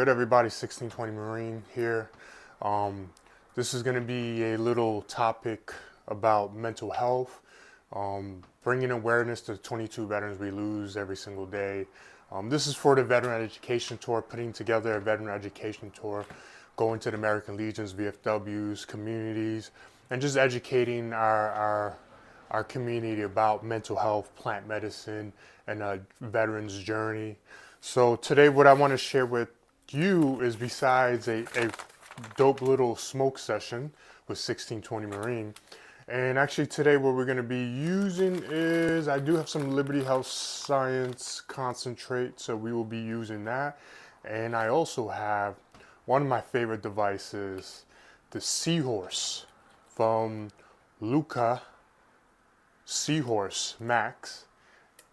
good, everybody? 1620 Marine here. This is going to be a little topic about mental health, bringing awareness to the 22 veterans we lose every single day. This is for the Veteran Education Tour, putting together a Veteran Education Tour, going to the American Legions, VFWs, communities, and just educating our community about mental health, plant medicine, and a veteran's journey. So today what I want to share with you is, besides a dope little smoke session with 1620 Marine, and actually today what we're going to be using is, I do have some Liberty Health Science concentrate, so we will be using that. And I also have one of my favorite devices, the Seahorse from Luca Seahorse Max.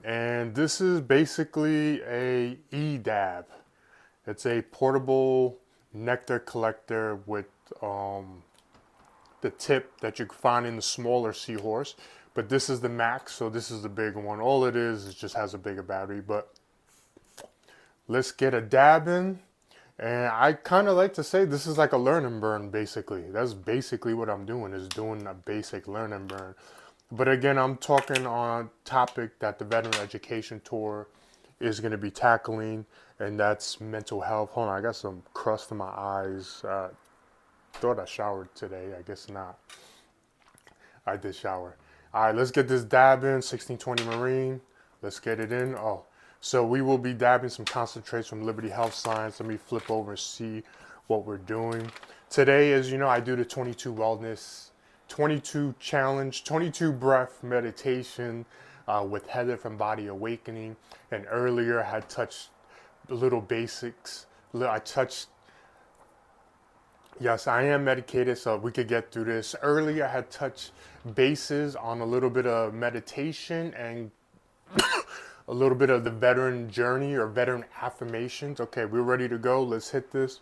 And this is basically a e-dab. It's a portable nectar collector with the tip that you can find in the smaller Seahorse, but this is the Max, so this is the bigger one. All it is just has a bigger battery. But let's get a dab in. And I kind of like to say this is like a learn and burn, basically. That's basically what I'm doing, is doing a basic learn and burn. But again, I'm talking on a topic that the Veteran Education Tour is going to be tackling, and that's mental health. Hold on, I got some crust in my eyes. Thought I showered today. I guess not. I did shower. All right, let's get this dab in, 1620 Marine. Let's get it in. Oh, so we will be dabbing some concentrates from Liberty Health Science. Let me flip over and see what we're doing. Today, as you know, I do the 22 wellness, 22 challenge, 22 breath meditation with Heather from Body Awakening. And earlier I had touched little basics. I touched, yes, I am medicated, so we could get through this. Earlier I had touched bases on a little bit of meditation and a little bit of the veteran journey or veteran affirmations. Okay, we're ready to go. Let's hit this.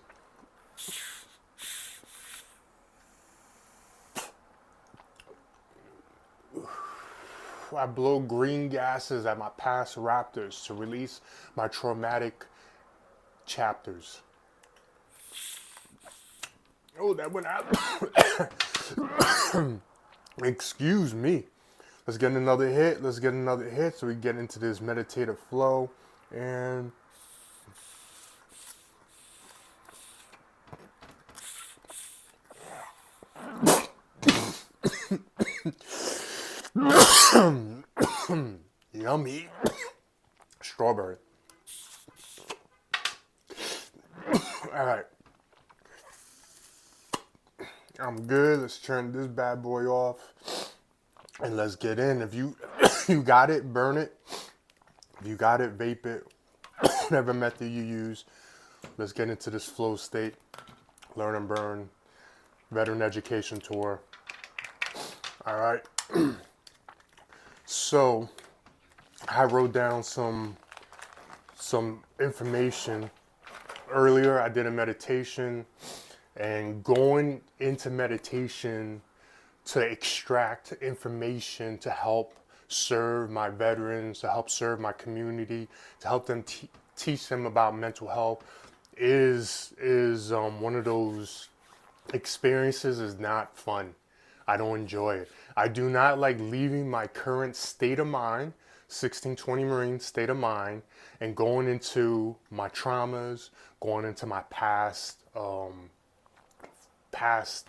I blow green gases at my past raptors to release my traumatic chapters. Oh, that went out. Excuse me. Let's get another hit. Let's get another hit so we get into this meditative flow. And yummy. Strawberry. All right. I'm good. Let's turn this bad boy off and let's get in. If you you got it, burn it. If you got it, vape it. Whatever method you use. Let's get into this flow state. Learn and burn. Veteran Education Tour. All right. So I wrote down some information earlier. I did a meditation, and going into meditation to extract information to help serve my veterans, to help serve my community, to help them teach them about mental health is one of those experiences is not fun. I don't enjoy it. I do not like leaving my current state of mind, 1620 Marine state of mind, and going into my traumas, going into my past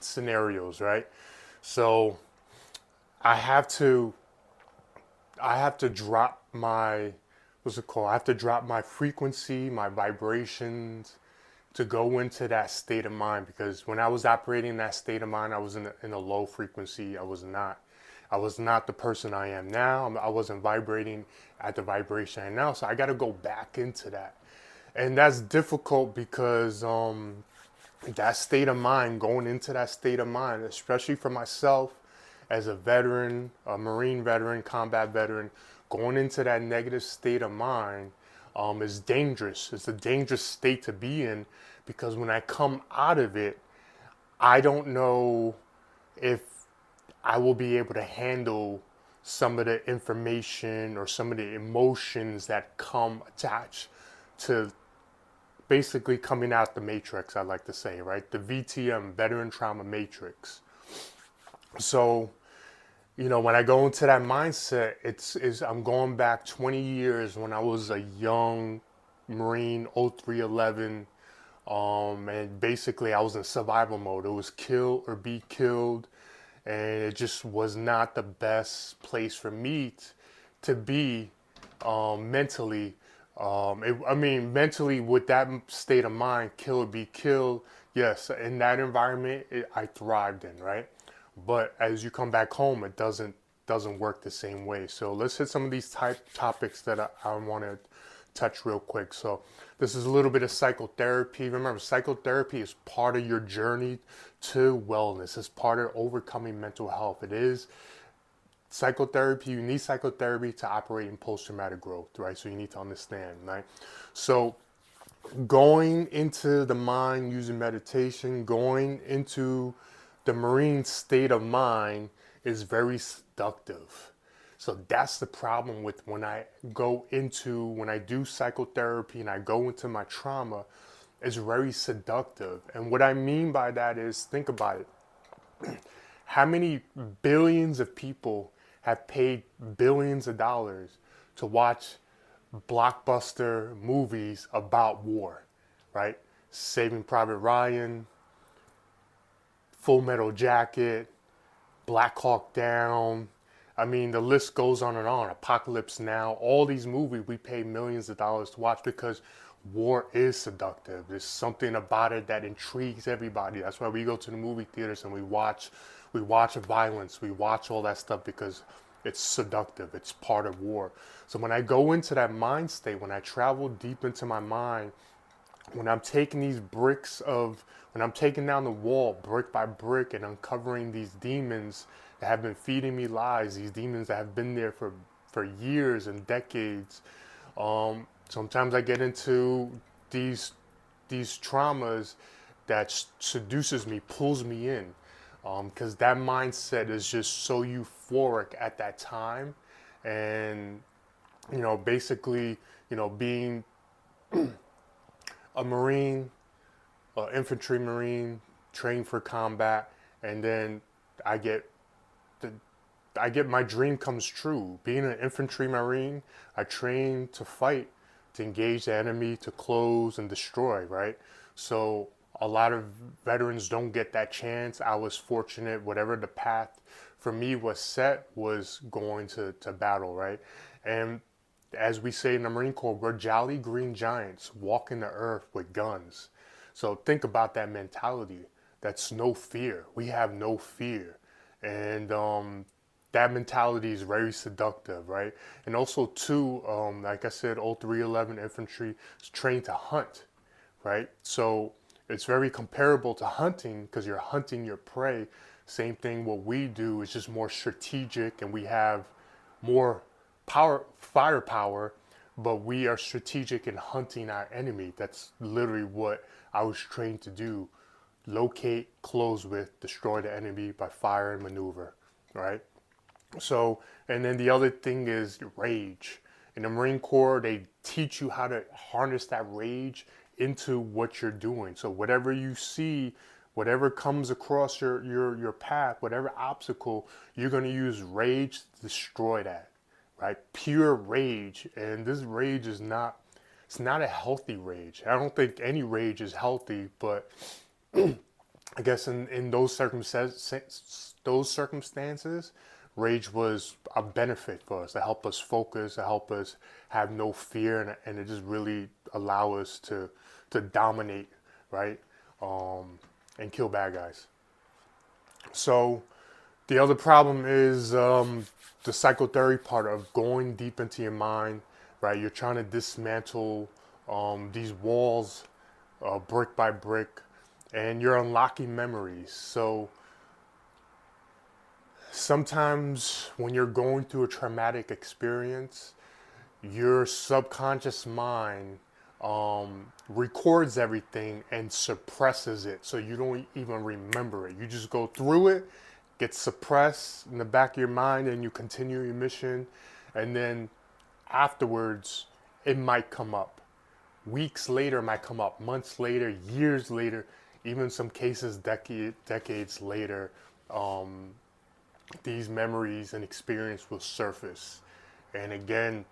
scenarios, right? So I have to drop my, what's it called? I have to drop my frequency, my vibrations, to go into that state of mind, because when I was operating in that state of mind, I was in a low frequency. I was not the person I am now. I wasn't vibrating at the vibration I am now. So I got to go back into that. And that's difficult because that state of mind, going into that state of mind, especially for myself as a veteran, a Marine veteran, combat veteran, going into that negative state of mind is dangerous. It's a dangerous state to be in, because when I come out of it, I don't know if I will be able to handle some of the information or some of the emotions that come attached to basically coming out the matrix, I like to say, right? The VTM, veteran trauma matrix. So, when I go into that mindset, I'm going back 20 years when I was a young Marine, 0311, and basically I was in survival mode. It was kill or be killed, and it just was not the best place for me to be mentally. Mentally, with that state of mind, kill or be killed. Yes, in that environment, I thrived in, right? But as you come back home, it doesn't work the same way. So let's hit some of these topics that I want to touch real quick. So this is a little bit of psychotherapy. Remember, psychotherapy is part of your journey to wellness. It's part of overcoming mental health. It is psychotherapy. You need psychotherapy to operate in post-traumatic growth, right? So you need to understand, right? So going into the mind using meditation, going into the Marine state of mind is very seductive. So that's the problem with when I do psychotherapy and I go into my trauma, it's very seductive. And what I mean by that is, think about it. How many billions of people have paid billions of dollars to watch blockbuster movies about war, right? Saving Private Ryan, Full Metal Jacket, Black Hawk Down. I mean, the list goes on and on. Apocalypse Now. All these movies we pay millions of dollars to watch because war is seductive. There's something about it that intrigues everybody. That's why we go to the movie theaters and we watch violence. We watch all that stuff because it's seductive. It's part of war. So when I go into that mind state, when I travel deep into my mind, when I'm taking when I'm taking down the wall brick by brick and uncovering these demons that have been feeding me lies, these demons that have been there for years and decades. Sometimes I get into these traumas that seduces me, pulls me in, because that mindset is just so euphoric at that time, and basically, being a Marine, infantry Marine, trained for combat, and then I get my dream comes true. Being an infantry Marine, I train to fight, to engage the enemy, to close and destroy, right? So a lot of veterans don't get that chance. I was fortunate. Whatever the path for me was set was going to battle, right? And as we say in the Marine Corps, we're jolly green giants walking the earth with guns. So think about that mentality. That's no fear. We have no fear. And that mentality is very seductive, right? And also, too, like I said, 0311 infantry is trained to hunt, right? So it's very comparable to hunting because you're hunting your prey. Same thing, what we do is just more strategic and we have more firepower, but we are strategic in hunting our enemy. That's literally what I was trained to do. Locate, close with, destroy the enemy by fire and maneuver, right? So, and then the other thing is rage. In the Marine Corps, they teach you how to harness that rage into what you're doing. So whatever you see, whatever comes across your path, whatever obstacle, you're going to use rage to destroy that, right? Pure rage. And this rage is it's not a healthy rage. I don't think any rage is healthy, but I guess in those circumstances, rage was a benefit for us to help us focus, to help us have no fear, and it just really allow us to dominate, right? And kill bad guys. So the other problem is the psychotherapy part of going deep into your mind, right? You're trying to dismantle these walls brick by brick, and you're unlocking memories. So sometimes when you're going through a traumatic experience, your subconscious mind records everything and suppresses it so you don't even remember it. You just go through it, gets suppressed in the back of your mind, and you continue your mission, and then afterwards it might come up. weeks later might come up, months later, years later, even some cases decades later. Um, these memories and experience will surface. And again,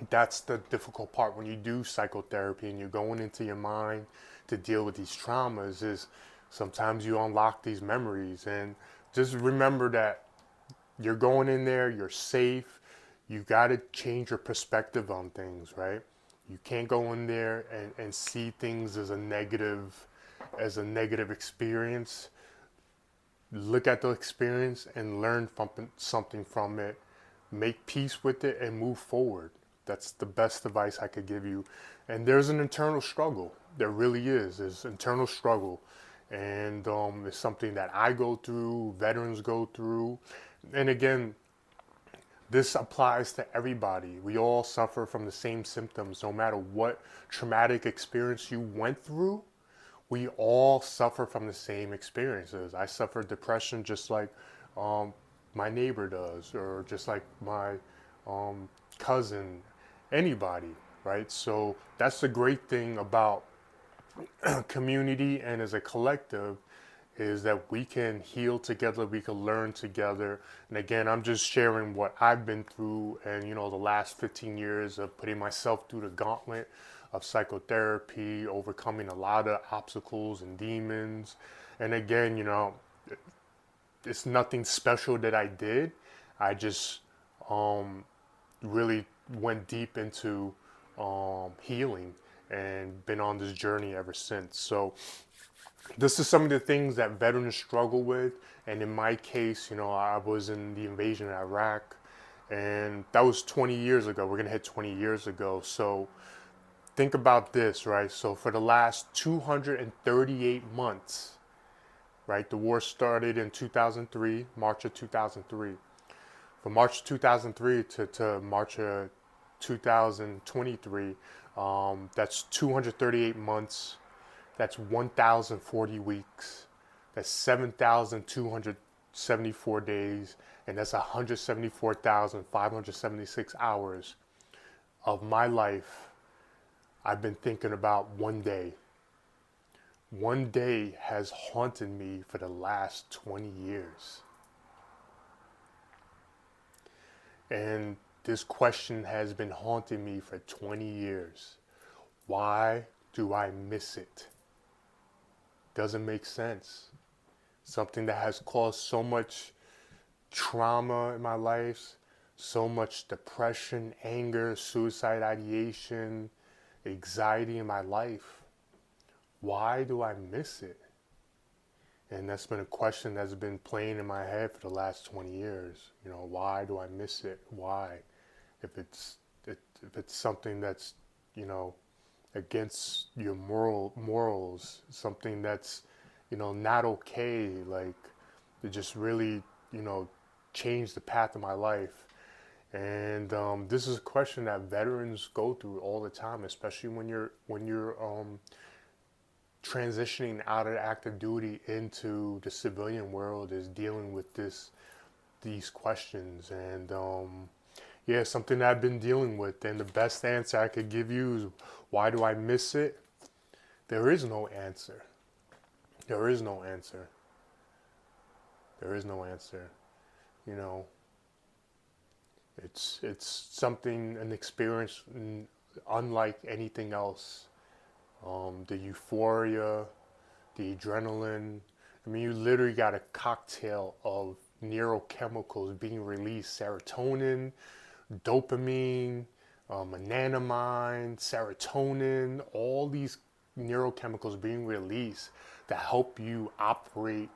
that's the difficult part when you do psychotherapy and you're going into your mind to deal with these traumas is sometimes you unlock these memories. And just remember that you're going in there, you're safe, you got to change your perspective on things, right? You can't go in there and see things as a negative experience. Look at the experience and learn something from it, make peace with it, and move forward. That's the best advice I could give you. And there's an internal struggle. There really is. There's internal struggle. And it's something that I go through, veterans go through. And again, this applies to everybody. We all suffer from the same symptoms, no matter what traumatic experience you went through. We all suffer from the same experiences. I suffer depression just like um, my neighbor does, or just like my cousin, anybody, right? So that's the great thing about community and as a collective is that we can heal together, we can learn together. And again, I'm just sharing what I've been through and, the last 15 years of putting myself through the gauntlet of psychotherapy, overcoming a lot of obstacles and demons. And again, it's nothing special that I did. I just really went deep into healing and been on this journey ever since. So this is some of the things that veterans struggle with. And in my case, I was in the invasion of Iraq, and that was 20 years ago. We're going to hit 20 years ago. So think about this, right? So for the last 238 months, right, the war started in 2003, March of 2003. From March 2003 to March of 2023, that's 238 months. That's 1,040 weeks. That's 7,274 days. And that's 174,576 hours of my life I've been thinking about one day. One day has haunted me for the last 20 years. And this question has been haunting me for 20 years. Why do I miss it? Doesn't make sense. Something that has caused so much trauma in my life, so much depression, anger, suicide ideation, anxiety in my life. Why do I miss it? And that's been a question that's been playing in my head for the last 20 years. Why do I miss it? Why? If it's something that's, against your morals, something that's, not okay, like it just really, changed the path of my life. And this is a question that veterans go through all the time, especially when you're transitioning out of active duty into the civilian world, is dealing with these questions. And yeah, something that I've been dealing with. And the best answer I could give you is, why do I miss it? There is no answer. There is no answer. There is no answer. It's something, an experience unlike anything else. The euphoria, the adrenaline. I mean, you literally got a cocktail of neurochemicals being released: serotonin, dopamine, anandamide, serotonin, all these neurochemicals being released that help you operate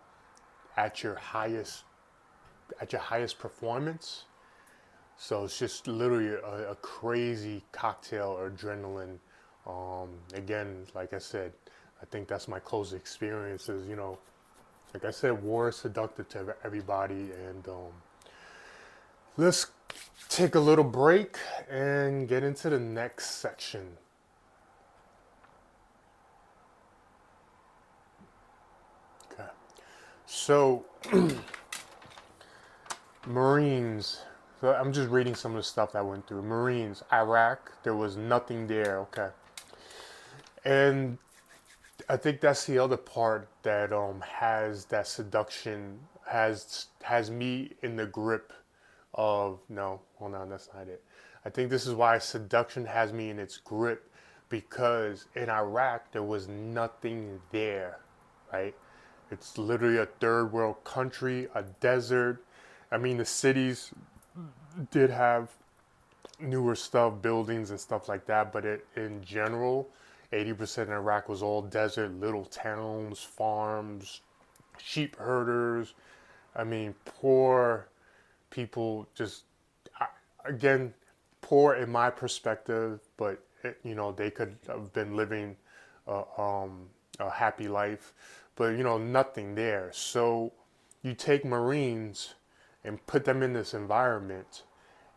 at your highest performance. So it's just literally a crazy cocktail of adrenaline. Again, like I said, I think that's my closest experiences. Like I said, war is seductive to everybody. And let's take a little break and get into the next section. Okay. So, Marines. So I'm just reading some of the stuff I went through. Marines, Iraq, there was nothing there. Okay. And I think that's the other part that has that seduction, has me in the grip of, no, hold on, that's not it. I think this is why seduction has me in its grip, because in Iraq there was nothing there, right? It's literally a third world country, a desert. I mean, the cities did have newer stuff, buildings and stuff like that, but in general, 80% of Iraq was all desert, little towns, farms, sheep herders. I mean, poor people, just, again, poor in my perspective, but they could have been living a happy life, but nothing there. So you take Marines and put them in this environment,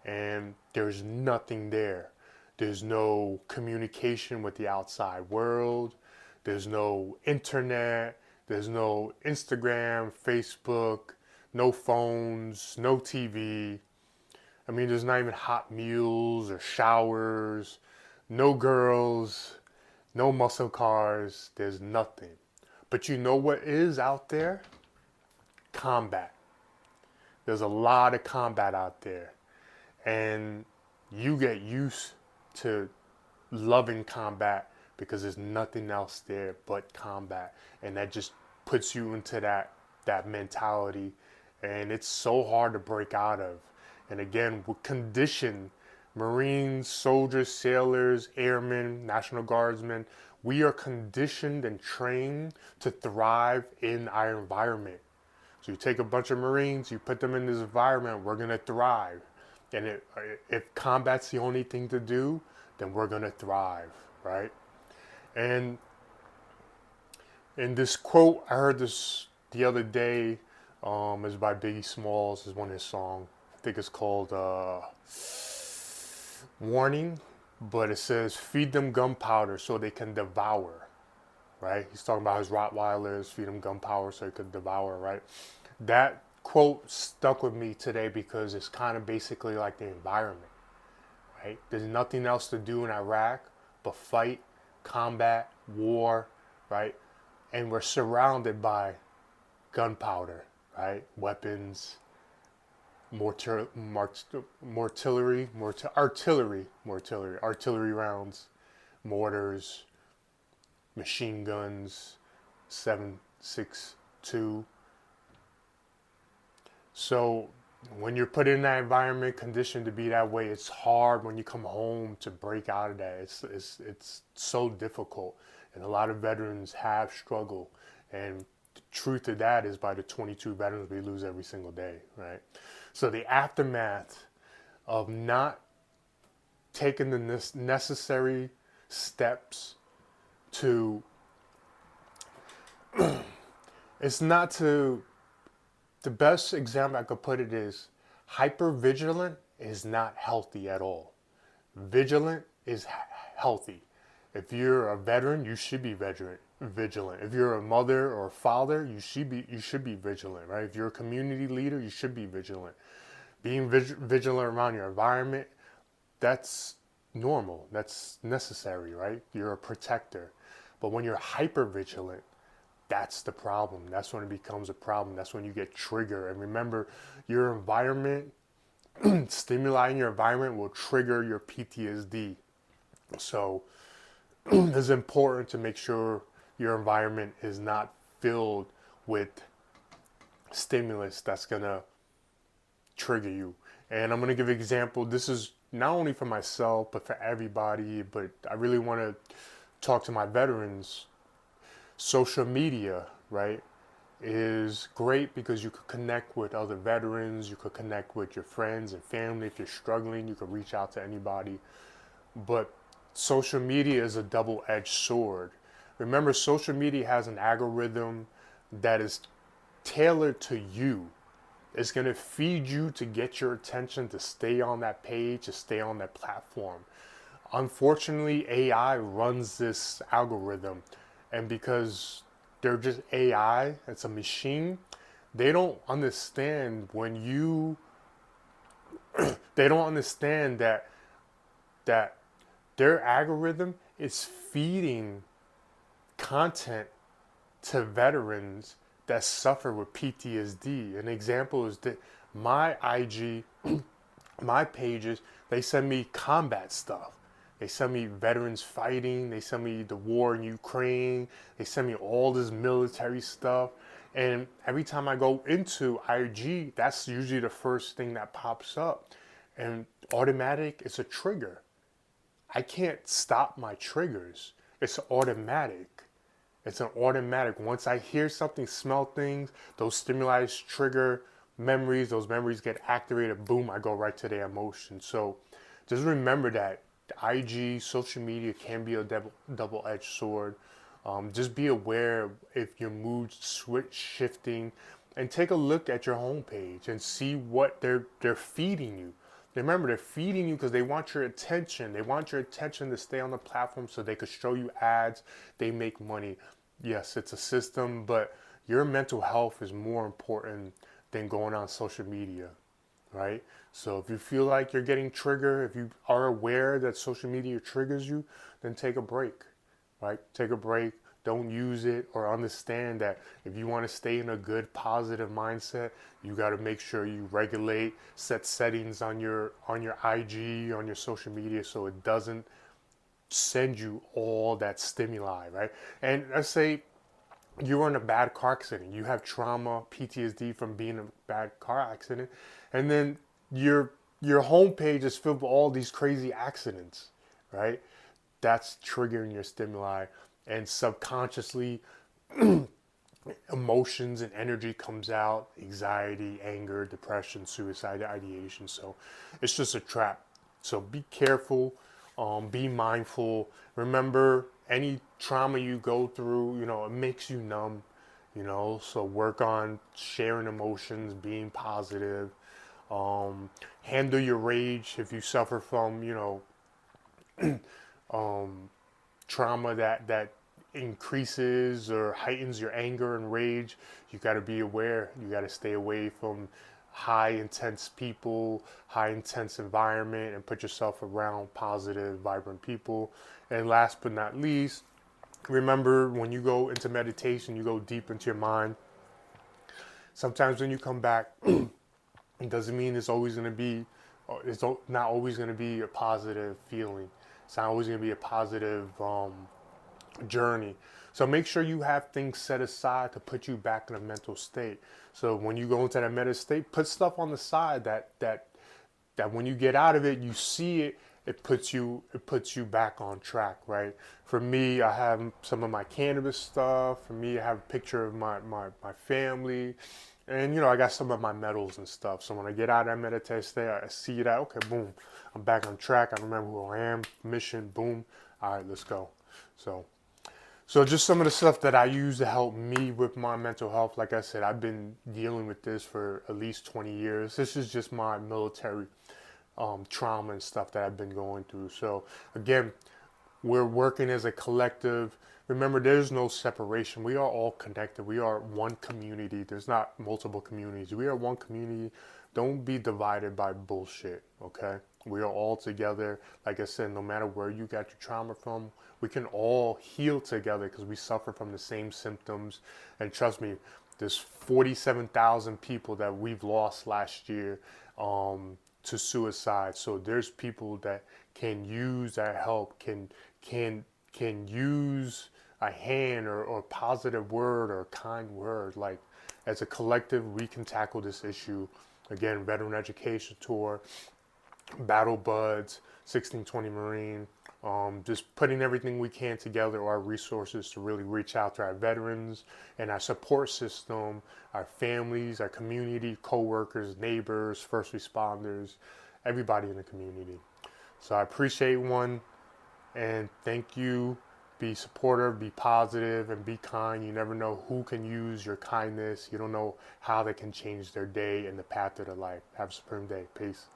and there's nothing there. There's no communication with the outside world. There's no internet. There's no Instagram, Facebook, no phones, no TV. I mean, there's not even hot meals or showers, no girls, no muscle cars. There's nothing. But you know what is out there? Combat. There's a lot of combat out there. And you get used to loving combat because there's nothing else there but combat, and that just puts you into that mentality, and it's so hard to break out of. And again, we're conditioned, Marines, soldiers, sailors, airmen, National Guardsmen, we are conditioned and trained to thrive in our environment. So you take a bunch of Marines, you put them in this environment, we're going to thrive. And if combat's the only thing to do, then we're going to thrive, right? And in this quote, I heard this the other day, is by Biggie Smalls, is one of his songs. I think it's called Warning, but it says, feed them gunpowder so they can devour, right? He's talking about his Rottweilers, feed them gunpowder so they could devour, right? That quote stuck with me today because it's kind of basically like the environment, right? There's nothing else to do in Iraq but fight, combat, war, right? And we're surrounded by gunpowder, right? Weapons, artillery rounds, mortars, machine guns, 7.62. So when you're put in that environment, conditioned to be that way, it's hard when you come home to break out of that. It's so difficult, and a lot of veterans have struggled. And the truth of that is, by the 22 veterans we lose every single day, right? So the aftermath of not taking the necessary steps to, it's not to, the best example I could put it is, hypervigilant is not healthy at all. Vigilant is healthy. If you're a veteran, you should be vigilant. If you're a mother or a father, you should be vigilant, right? If you're a community leader, you should be vigilant. Being vigilant around your environment, that's normal. That's necessary, right? You're a protector. But when you're hyper vigilant, that's the problem. That's when it becomes a problem. That's when you get triggered. And remember, your environment, stimuli in your environment will trigger your PTSD. So it's important to make sure your environment is not filled with stimulus that's going to trigger you. And I'm going to give an example. This is not only for myself, but for everybody. But I really want to talk to my veterans. Social media, right, is great because you could connect with other veterans. You could connect with your friends and family. If you're struggling, you could reach out to anybody. But social media is a double-edged sword. Remember, social media has an algorithm that is tailored to you. It's going to feed you to get your attention, to stay on that page, to stay on that platform. Unfortunately, AI runs this algorithm. And because they're just AI, it's a machine, they don't understand when you, they don't understand that their algorithm is feeding content to veterans that suffer with PTSD. An example is that my IG, my pages, they send me combat stuff. They send me veterans fighting. They send me the war in Ukraine. They send me all this military stuff. And every time I go into IG, that's usually the first thing that pops up. And automatic, it's a trigger. I can't stop my triggers. It's automatic. It's an automatic. Once I hear something, smell things, those stimuli trigger memories, those memories get activated, boom, I go right to the emotion. So just remember that IG, social media can be a double-edged sword. Just be aware if your mood's shifting, and take a look at your homepage and see what they're feeding you. Remember, they're feeding you because they want your attention. They want your attention to stay on the platform so they could show you ads. They make money. Yes, it's a system, but your mental health is more important than going on social media, right? So if you feel like you're getting triggered, if you are aware that social media triggers you, then take a break, right? Take a break. Don't use it, or understand that if you want to stay in a good, positive mindset, you got to make sure you regulate, set settings on your IG, on your social media, so it doesn't send you all that stimuli, right? And let's say you were in a bad car accident, you have trauma, PTSD from being in a bad car accident, and then your homepage is filled with all these crazy accidents, right? That's triggering your stimuli, and subconsciously emotions and energy comes out: anxiety, anger, depression, suicide, ideation. So it's just a trap. So be careful, be mindful. Remember, any trauma you go through, it makes you numb, so work on sharing emotions, being positive. Handle your rage. If you suffer from trauma that increases or heightens your anger and rage, you got to be aware. You got to stay away from high intense people, high intense environment, and put yourself around positive, vibrant people. And last but not least, remember, when you go into meditation, you go deep into your mind. Sometimes when you come back, it doesn't mean it's always going to be, it's not always going to be a positive feeling. It's not always going to be a positive journey. So make sure you have things set aside to put you back in a mental state. So when you go into that meta state, put stuff on the side that when you get out of it, you see it, it puts you back on track, right? For me, I have some of my cannabis stuff. For me, I have a picture of my family. And I got some of my medals and stuff. So when I get out of that meditation state, I see that, okay, boom, I'm back on track. I remember who I am, mission, boom. All right, let's go. So just some of the stuff that I use to help me with my mental health. Like I said, I've been dealing with this for at least 20 years. This is just my military trauma and stuff that I've been going through. So again, we're working as a collective. Remember, there's no separation. We are all connected. We are one community. There's not multiple communities. We are one community. Don't be divided by bullshit, okay? We are all together. Like I said, no matter where you got your trauma from, we can all heal together because we suffer from the same symptoms. And trust me, there's 47,000 people that we've lost last year to suicide. So there's people that can use that help, can use a hand or positive word or a kind word. Like, as a collective, we can tackle this issue. Again, Veteran Education Tour, Battle Buds, 1620 Marine, just putting everything we can together, our resources, to really reach out to our veterans and our support system, our families, our community, co-workers, neighbors, first responders, everybody in the community. So I appreciate one, and thank you. Be supportive, be positive, and be kind. You never know who can use your kindness. You don't know how they can change their day and the path of their life. Have a supreme day. Peace.